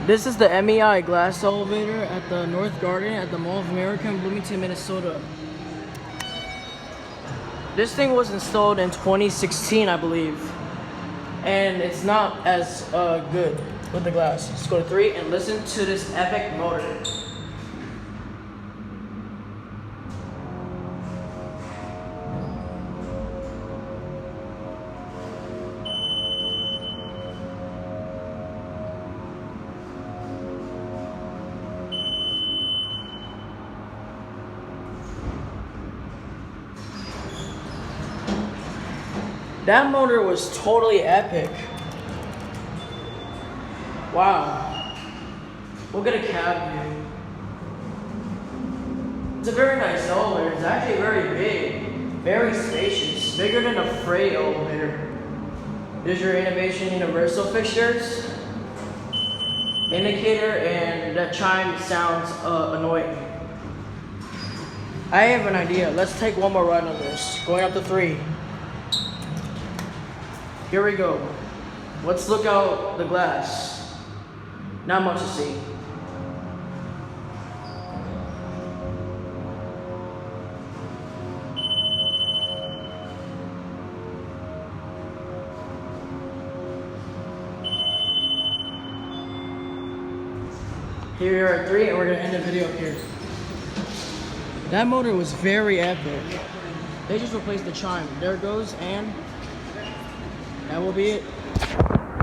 This is the MEI glass elevator at the North Garden at the Mall of America in Bloomington, Minnesota. This thing was installed in 2016, I believe. And it's not as good with the glass. Let's go to 3 and listen to this epic motor. That motor was totally epic. Wow. We'll get a cab view. It's a very nice elevator. It's actually very big, very spacious, bigger than a freight elevator. There's your innovation universal fixtures, indicator, and that chime sounds annoying. I have an idea. Let's take one more ride on this. Going up to 3. Here we go. Let's look out the glass. Not much to see. Here we are at 3, and we're gonna end the video up here. That motor was very epic. They just replaced the chime. There it goes, and that will be it.